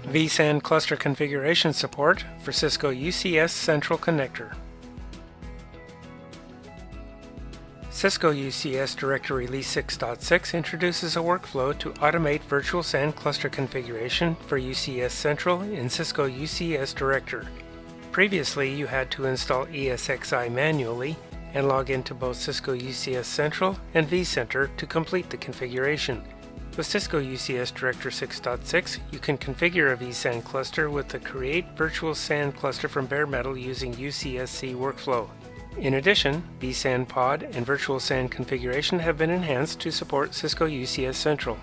VSAN cluster configuration support for Cisco UCS Central connector. Cisco UCS Director Release 6.6 introduces a workflow to automate virtual SAN cluster configuration for UCS Central in Cisco UCS Director. Previously, you had to install ESXi manually and log into both Cisco UCS Central and vCenter to complete the configuration. With Cisco UCS Director 6.6, you can configure a vSAN cluster with the Create Virtual SAN Cluster from bare metal using UCSC workflow. In addition, vSAN pod and virtual SAN configuration have been enhanced to support Cisco UCS Central.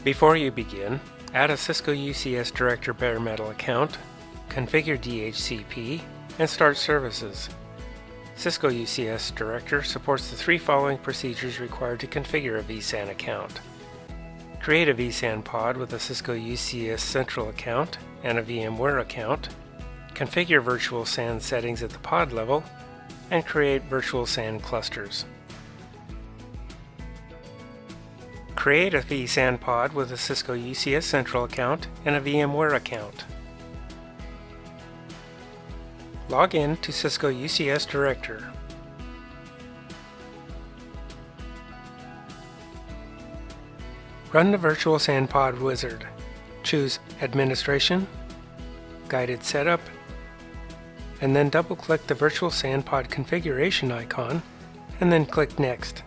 Before you begin, add a Cisco UCS Director bare metal account, configure DHCP, and start services. Cisco UCS Director supports the three following procedures required to configure a vSAN account. Create a vSAN pod with a Cisco UCS Central account and a VMware account, configure virtual SAN settings at the pod level, and create virtual SAN clusters. Create a vSAN pod with a Cisco UCS Central account and a VMware account. Log in to Cisco UCS Director. Run the Virtual SAN Pod wizard. Choose Administration, Guided Setup, and then double-click the Virtual SAN Pod configuration icon, and then click Next.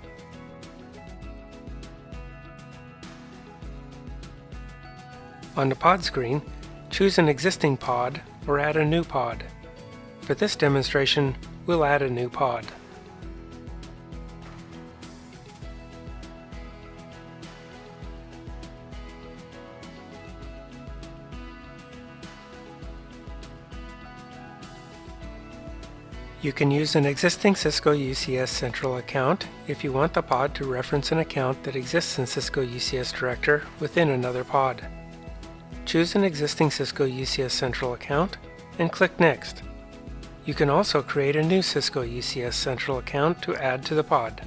On the pod screen, choose an existing pod or add a new pod. For this demonstration, we'll add a new pod. You can use an existing Cisco UCS Central account if you want the pod to reference an account that exists in Cisco UCS Director within another pod. Choose an existing Cisco UCS Central account and click Next. You can also create a new Cisco UCS Central account to add to the pod.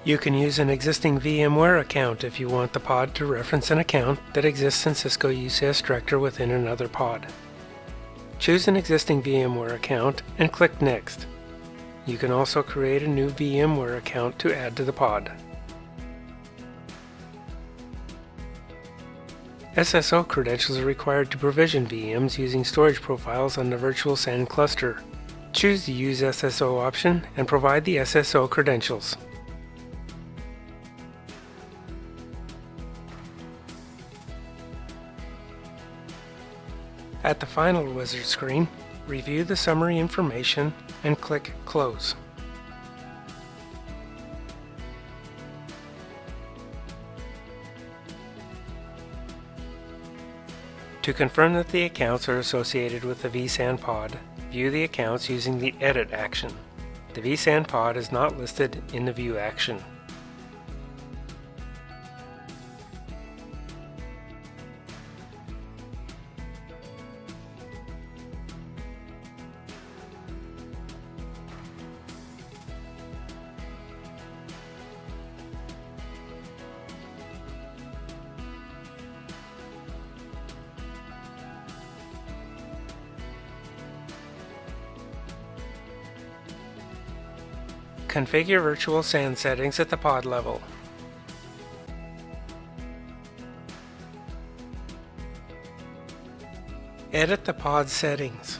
You can use an existing VMware account if you want the pod to reference an account that exists in Cisco UCS Director within another pod. Choose an existing VMware account and click Next. You can also create a new VMware account to add to the pod. SSO credentials are required to provision VMs using storage profiles on the virtual SAN cluster. Choose the Use SSO option and provide the SSO credentials. At the final wizard screen, review the summary information and click Close. To confirm that the accounts are associated with the vSAN pod, view the accounts using the Edit action. The vSAN pod is not listed in the View action. Configure virtual SAN settings at the pod level. Edit the pod settings.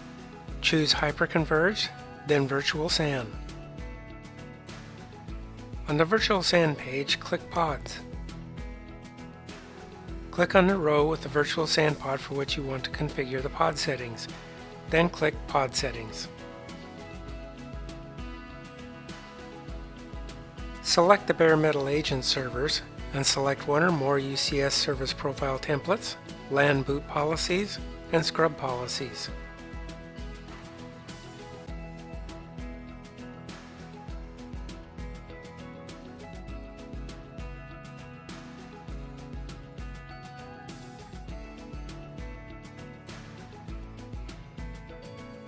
Choose Hyperconverged, then Virtual SAN. On the Virtual SAN page, click Pods. Click on the row with the virtual SAN pod for which you want to configure the pod settings. Then click Pod Settings. Select the bare metal agent servers and select one or more UCS service profile templates, LAN boot policies, and scrub policies.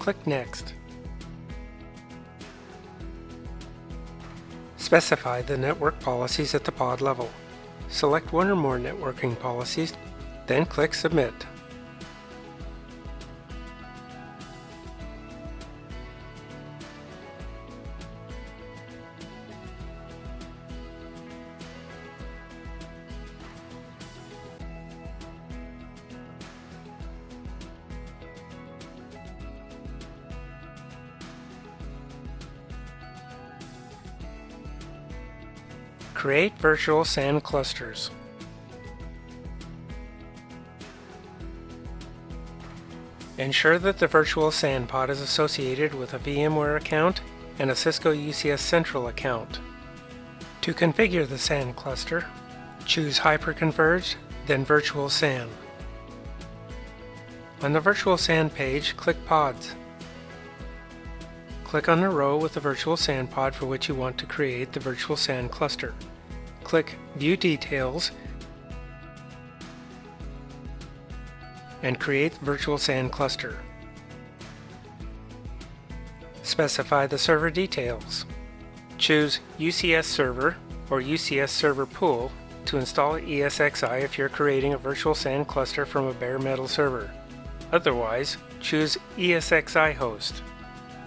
click Next. Specify the network policies at the pod level. Select one or more networking policies, then click Submit. Create virtual SAN clusters. Ensure that the virtual SAN pod is associated with a VMware account and a Cisco UCS Central account. To configure the SAN cluster, choose Hyperconverged, then Virtual SAN. On the Virtual SAN page, click Pods. Click on the row with the virtual SAN pod for which you want to create the virtual SAN cluster. Click View Details and create virtual SAN cluster. Specify the server details. Choose UCS Server or UCS Server Pool to install ESXi if you're creating a virtual SAN cluster from a bare metal server. Otherwise, choose ESXi host.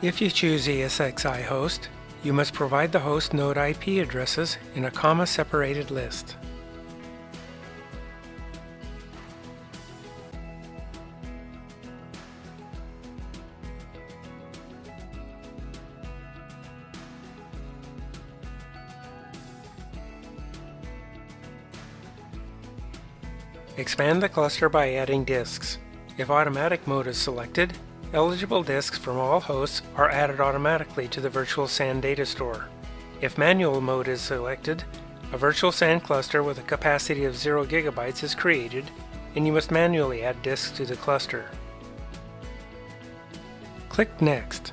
If you choose ESXi host, you must provide the host node IP addresses in a comma-separated list. Expand the cluster by adding disks. If automatic mode is selected, eligible disks from all hosts are added automatically to the virtual SAN data store. If manual mode is selected, a virtual SAN cluster with a capacity of 0 GB is created, and you must manually add disks to the cluster. Click Next.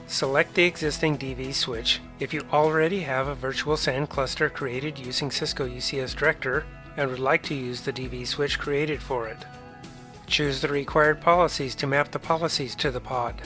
Select the existing DV switch if you already have a virtual SAN cluster created using Cisco UCS Director and would like to use the DV switch created for it. Choose the required policies to map the policies to the pod.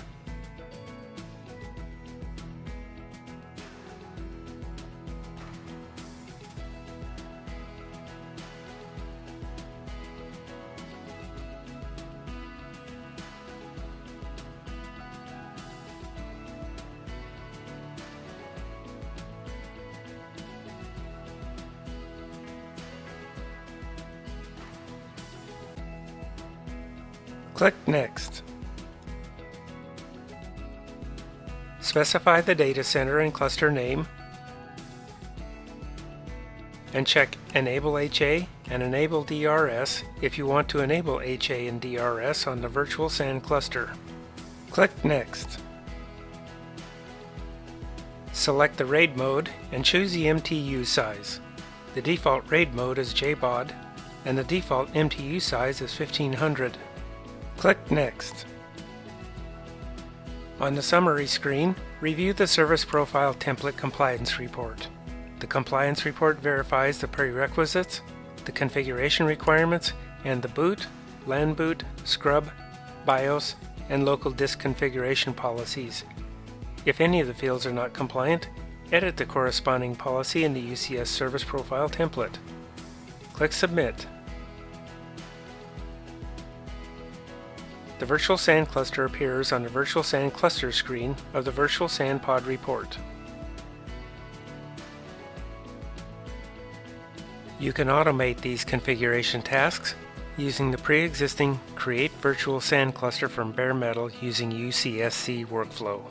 Click Next. Specify the data center and cluster name, and check Enable HA and Enable DRS if you want to enable HA and DRS on the virtual SAN cluster. Click Next. Select the RAID mode and choose the MTU size. The default RAID mode is JBOD, and the default MTU size is 1500. Click Next. On the summary screen, review the Service Profile Template Compliance Report. The compliance report verifies the prerequisites, the configuration requirements, and the boot, LAN boot, scrub, BIOS, and local disk configuration policies. If any of the fields are not compliant, edit the corresponding policy in the UCS Service Profile template. Click Submit. The virtual SAN cluster appears on the virtual SAN cluster screen of the virtual SAN pod report. You can automate these configuration tasks using the pre-existing Create Virtual SAN Cluster from Bare Metal using UCSC workflow.